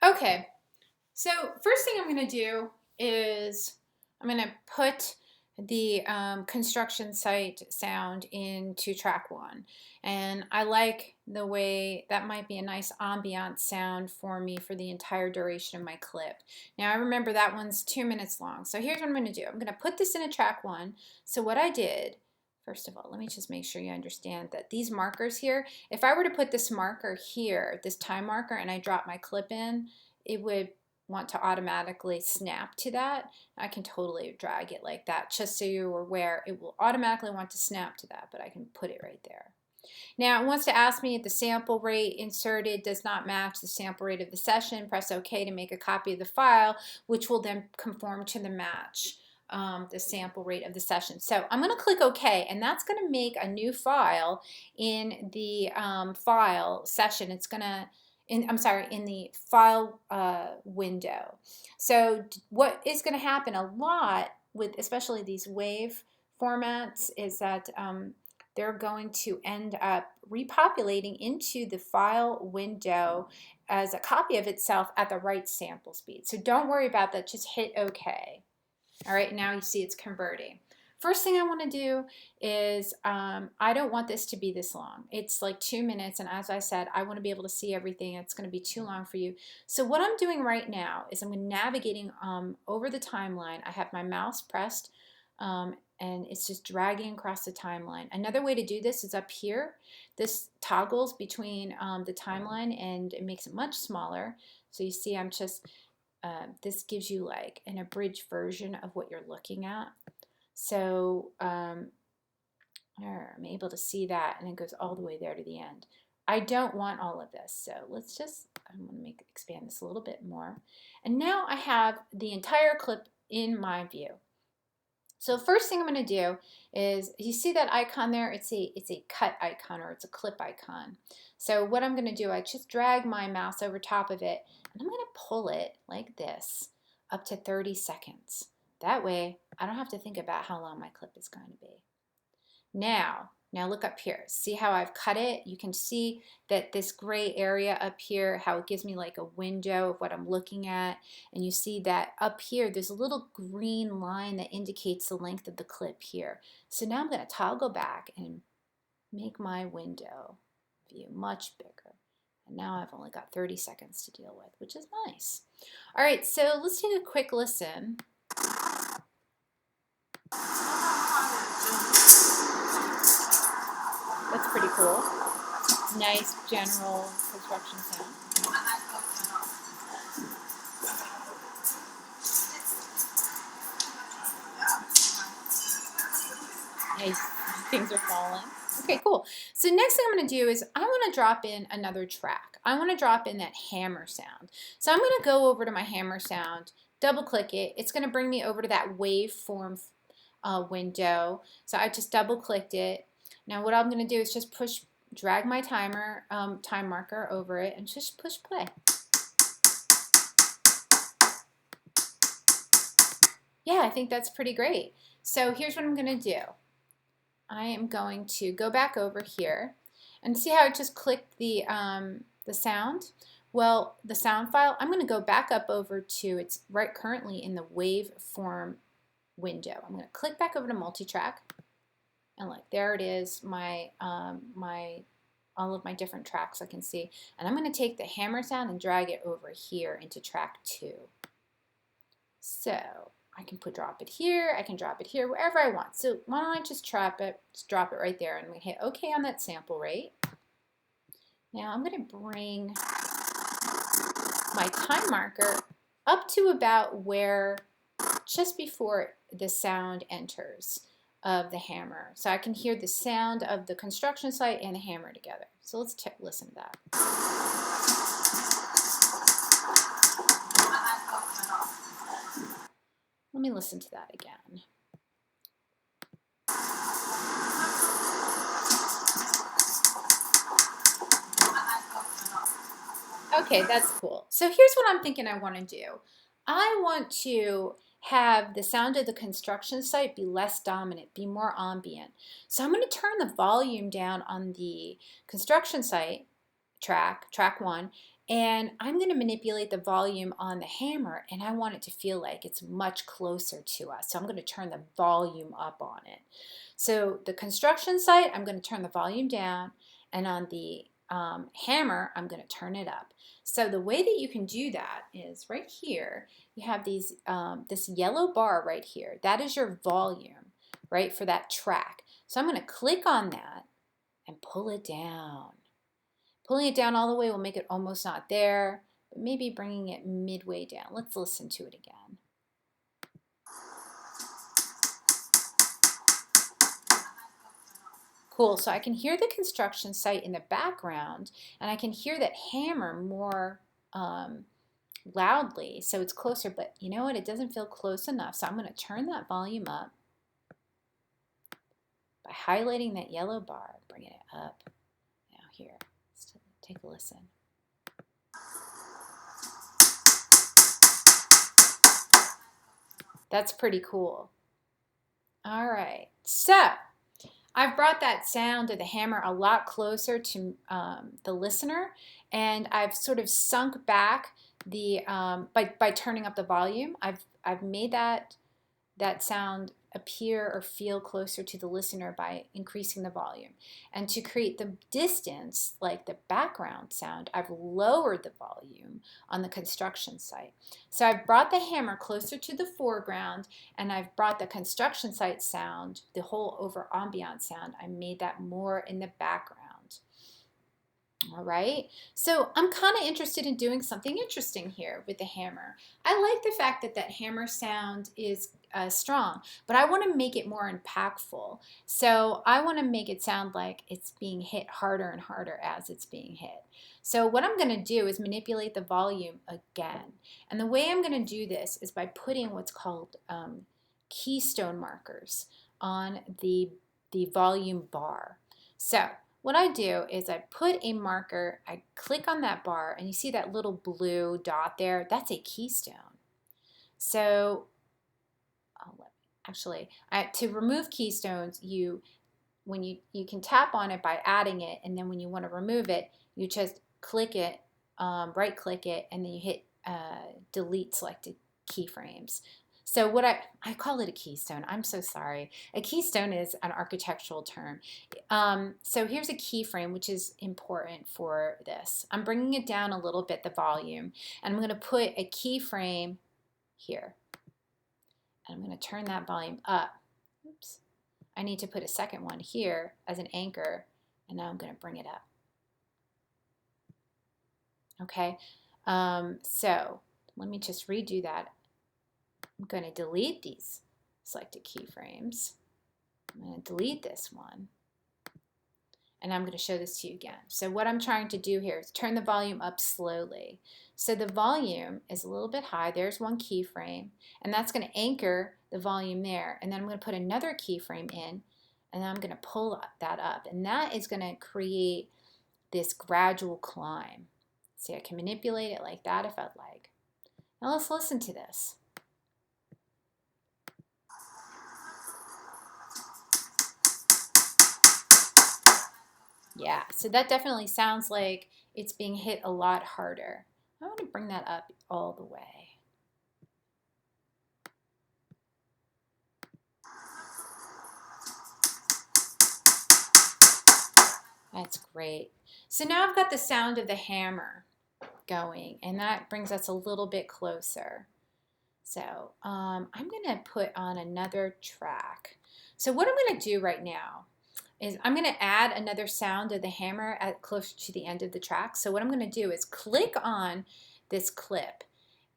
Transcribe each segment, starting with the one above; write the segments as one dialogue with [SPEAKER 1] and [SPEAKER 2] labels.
[SPEAKER 1] Okay, so first thing I'm going to do is I'm going to put the construction site sound into track one. And I like the way that might be a nice ambient sound for me for the entire duration of my clip. Now I remember that one's 2 minutes long. So here's what I'm going to do. I'm going to put this in a track one. So what I did, first of all, let me just make sure you understand that these markers here, if I were to put this marker here, this time marker, and I drop my clip in, it would want to automatically snap to that. I can totally drag it like that just so you're aware it will automatically want to snap to that, but I can put it right there. Now it wants to ask me if the sample rate inserted does not match the sample rate of the session. Press OK to make a copy of the file, which will then conform to the match. The sample rate of the session. So I'm going to click OK, and that's going to make a new file in the file session. It's going to in the file window. So what is going to happen a lot with especially these wave formats is that they're going to end up repopulating into the file window as a copy of itself at the right sample speed. So don't worry about that, just hit OK. All right, now you see it's converting. First thing I want to do is I don't want this to be this long. It's like 2 minutes, and as I said, I want to be able to see everything. It's going to be too long for you. So what I'm doing right now is I'm navigating over the timeline. I have my mouse pressed, and it's just dragging across the timeline. Another way to do this is up here. This toggles between the timeline, and it makes it much smaller. So you see I'm just this gives you like an abridged version of what you're looking at. So I'm able to see that, and it goes all the way there to the end. I don't want all of this, so let's just, I'm going to expand this a little bit more. And now I have the entire clip in my view. So first thing I'm going to do is, you see that icon there? It's a cut icon, or it's a clip icon. So what I'm going to do, I just drag my mouse over top of it, and I'm going to pull it like this up to 30 seconds. That way I don't have to think about how long my clip is going to be. Now look up here. See how I've cut it? You can see that this gray area up here, how it gives me like a window of what I'm looking at. And you see that up here, there's a little green line that indicates the length of the clip here. So now I'm going to toggle back and make my window view much bigger. And now I've only got 30 seconds to deal with, which is nice. All right, so let's take a quick listen. That's pretty cool. Nice general construction sound. Nice. Things are falling. Okay, cool. So next thing I'm going to do is I want to drop in another track. I want to drop in that hammer sound. So I'm going to go over to my hammer sound, double click it. It's going to bring me over to that waveform window. So I just double clicked it. Now what I'm going to do is just drag my time marker over it and just push play. Yeah, I think that's pretty great. So here's what I'm going to do. I am going to go back over here and see how I just clicked the sound. Well, the sound file, I'm going to go back up over to, it's right currently in the waveform window. I'm going to click back over to multitrack, and look, there it is, my all of my different tracks I can see. And I'm going to take the hammer sound and drag it over here into track 2. So I can drop it here, I can drop it here, wherever I want. So why don't I just drop it right there, and we hit OK on that sample rate. Now I'm going to bring my time marker up to about where, just before the sound enters of the hammer. So I can hear the sound of the construction site and the hammer together. So let's listen to that. Let me listen to that again. Okay, that's cool. So here's what I'm thinking I want to do. I want to have the sound of the construction site be less dominant, be more ambient. So I'm going to turn the volume down on the construction site track 1, And I'm going to manipulate the volume on the hammer, and I want it to feel like it's much closer to us. So I'm going to turn the volume up on it. So the construction site, I'm going to turn the volume down, and on the hammer, I'm going to turn it up. So the way that you can do that is right here, you have these this yellow bar right here. That is your volume, right, for that track. So I'm going to click on that and pull it down. Pulling it down all the way will make it almost not there, but maybe bringing it midway down. Let's listen to it again. Cool, so I can hear the construction site in the background, and I can hear that hammer more loudly, so it's closer, but you know what, it doesn't feel close enough, so I'm going to turn that volume up by highlighting that yellow bar, bringing it up. Now here, let's take a listen. That's pretty cool. All right, so I've brought that sound of the hammer a lot closer to the listener, and I've sort of sunk back the by turning up the volume. I've made that sound appear or feel closer to the listener by increasing the volume. And to create the distance, like the background sound, I've lowered the volume on the construction site. So I've brought the hammer closer to the foreground, and I've brought the construction site sound, the whole over ambient sound, I made that more in the background. All right, so I'm kind of interested in doing something interesting here with the hammer. I like the fact that that hammer sound is strong, but I want to make it more impactful. So I want to make it sound like it's being hit harder and harder as it's being hit. So what I'm going to do is manipulate the volume again. And the way I'm going to do this is by putting what's called keystone markers on the volume bar. So what I do is I put a marker, I click on that bar, and you see that little blue dot there? That's a keystone. So, to remove keystones, you can tap on it by adding it, and then when you want to remove it, you just click it, right click it, and then you hit delete selected keyframes. So what I call it a keystone. I'm so sorry. A keystone is an architectural term. So here's a keyframe, which is important for this. I'm bringing it down a little bit, the volume, and I'm going to put a keyframe here. And I'm going to turn that volume up. Oops. I need to put a second one here as an anchor, and now I'm going to bring it up. Okay, so let me just redo that. I'm going to delete these selected keyframes. I'm going to delete this one. And I'm going to show this to you again. So what I'm trying to do here is turn the volume up slowly. So the volume is a little bit high. There's one keyframe, and that's going to anchor the volume there. And then I'm going to put another keyframe in, and then I'm going to pull that up. And that is going to create this gradual climb. See, I can manipulate it like that if I'd like. Now let's listen to this. Yeah, so that definitely sounds like it's being hit a lot harder. I want to bring that up all the way. That's great. So now I've got the sound of the hammer going, and that brings us a little bit closer. So I'm going to put on another track. So what I'm going to do right now is I'm going to add another sound of the hammer at closer to the end of the track. So what I'm going to do is click on this clip,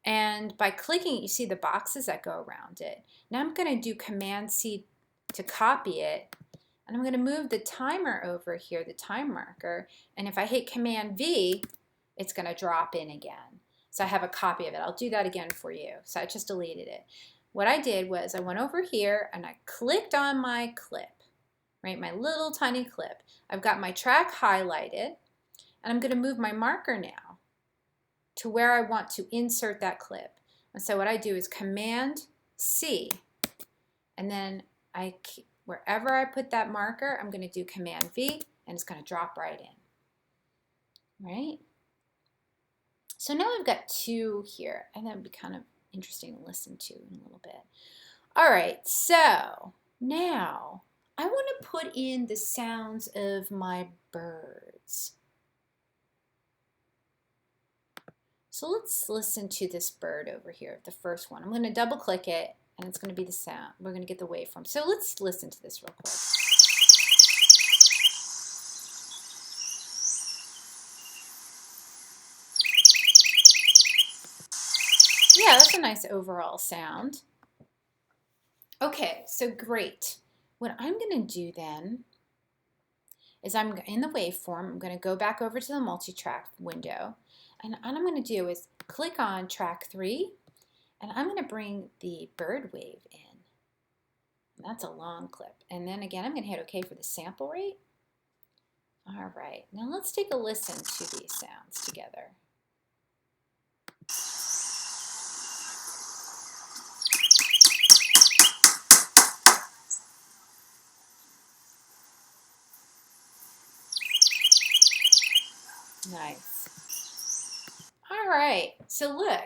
[SPEAKER 1] and by clicking, you see the boxes that go around it. Now I'm going to do Command-C to copy it, and I'm going to move the timer over here, the time marker, and if I hit Command-V, it's going to drop in again. So I have a copy of it. I'll do that again for you. So I just deleted it. What I did was I went over here and I clicked on my clip, right, my little tiny clip. I've got my track highlighted, and I'm going to move my marker now to where I want to insert that clip. And so what I do is Command-C, and then wherever I put that marker, I'm going to do Command-V, and it's going to drop right in. Right? So now I've got two here, and that would be kind of interesting to listen to in a little bit. All right, so now I want to put in the sounds of my birds. So let's listen to this bird over here, the first one. I'm going to double click it, and it's going to be the sound. We're going to get the waveform. So let's listen to this real quick. Yeah, that's a nice overall sound. Okay, so great. What I'm going to do then is I'm in the waveform. I'm going to go back over to the multi-track window. And what I'm going to do is click on track 3, and I'm going to bring the bird wave in. And that's a long clip. And then again, I'm going to hit OK for the sample rate. All right, now let's take a listen to these sounds together. Nice. All right, so look,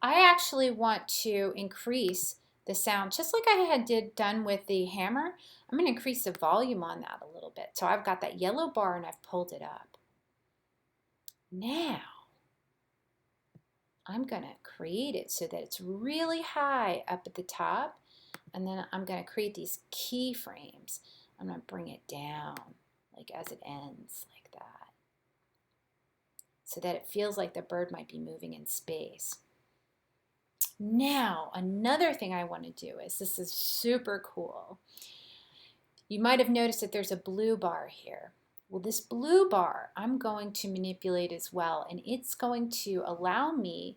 [SPEAKER 1] I actually want to increase the sound just like I had done with the hammer. I'm going to increase the volume on that a little bit. So I've got that yellow bar and I've pulled it up. Now I'm going to create it so that it's really high up at the top, and then I'm going to create these keyframes. I'm going to bring it down like as it ends like that, so that it feels like the bird might be moving in space. Now, another thing I want to do is, this is super cool. You might have noticed that there's a blue bar here. Well, this blue bar I'm going to manipulate as well, and it's going to allow me